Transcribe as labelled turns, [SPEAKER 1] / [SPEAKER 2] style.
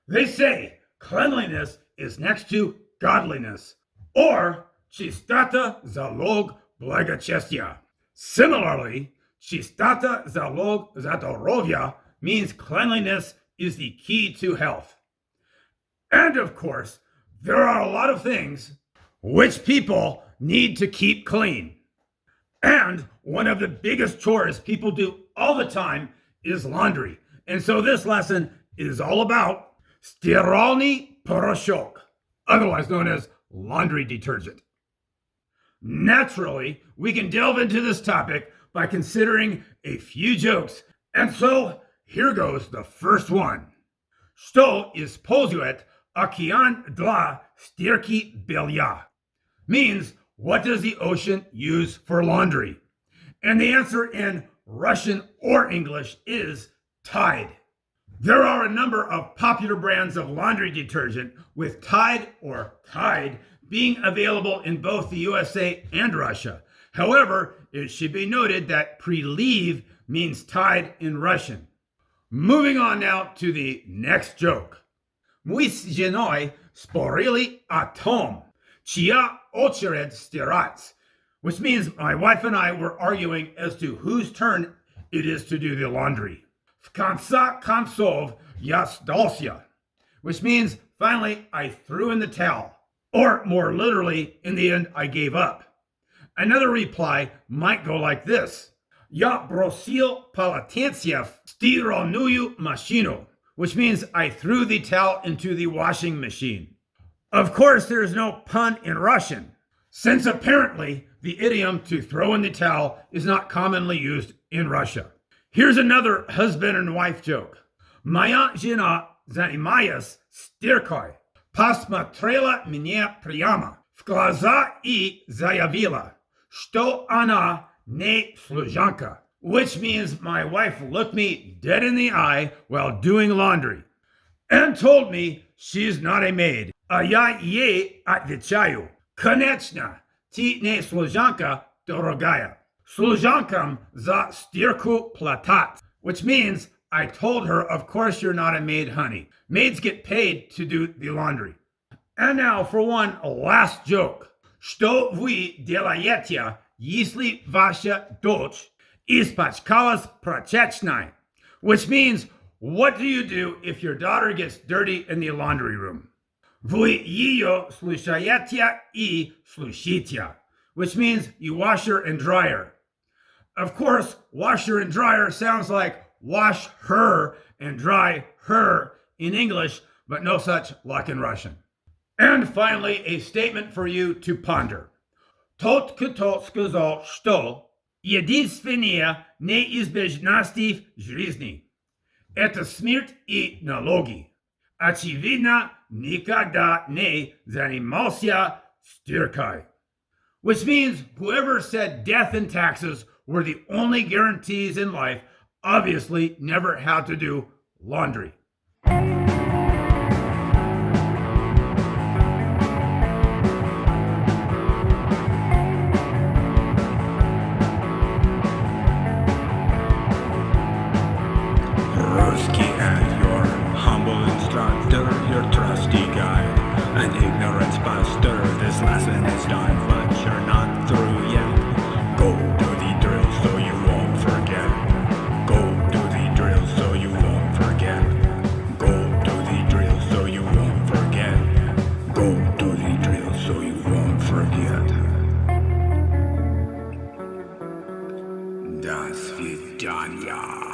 [SPEAKER 1] They say cleanliness is next to godliness, or Chistota, залог, благочестия. Similarly, Чистота, залог, здоровья means cleanliness is the key to health. And of course, there are a lot of things which people need to keep clean. And one of the biggest chores people do all the time is laundry. And so this lesson is all about Стиральный порошок, otherwise known as laundry detergent. Naturally, we can delve into this topic by considering a few jokes. And so here goes the first one. Что использует океан для стирки белья? Means, what does the ocean use for laundry? And the answer in Russian or English is Tide. There are a number of popular brands of laundry detergent, with Tide or Tide being available in both the USA and Russia. However, it should be noted that priliv means Tide in Russian. Moving on now to the next joke. Мы с женой спорили о том, чья очередь стирать, which means my wife and I were arguing as to whose turn it is to do the laundry. В конце концов, я сдался, which means finally I threw in the towel, or more literally, in the end I gave up. Another reply might go like this. Я бросил полотенце в стиральную машину, which means I threw the towel into the washing machine. Of course, there is no pun in Russian, since apparently the idiom to throw in the towel is not commonly used in Russia. Here's another husband and wife joke. Моя жена занималась стиркой, посмотрела мне прямо в глаза и заявила, что она не служанка, which means my wife looked me dead in the eye while doing laundry and told me she's not a maid. А я ей отвечаю, конечно, ты не служанка, дорогая. Служанкам за стирку платят, which means I told her, of course you're not a maid, honey. Maids get paid to do the laundry. And now for one last joke. Что вы делаете, если ваша дочь испачкалась прачечной? Which means, what do you do if your daughter gets dirty in the laundry room? Вы ее слушаете и слушите, which means you wash her and dry her. Of course, washer and dryer sounds like wash her and dry her in English, but no such luck in Russian. And finally, a statement for you to ponder. Тот, кто сказал, что единственная неизбежность в жизни – это смерть и налоги, очевидно, никогда не занимался стиркой. Which means whoever said death and taxes were the only guarantees in life obviously never had to do laundry.
[SPEAKER 2] Ruski and your humble instructor, your trusty guide, an ignorance buster. This lesson is done, but you're not through yet. Go do the drill so you won't forget. Go do the drill so you won't forget. Go do the drill so you won't forget. Go do the drill so you won't forget. До свидания.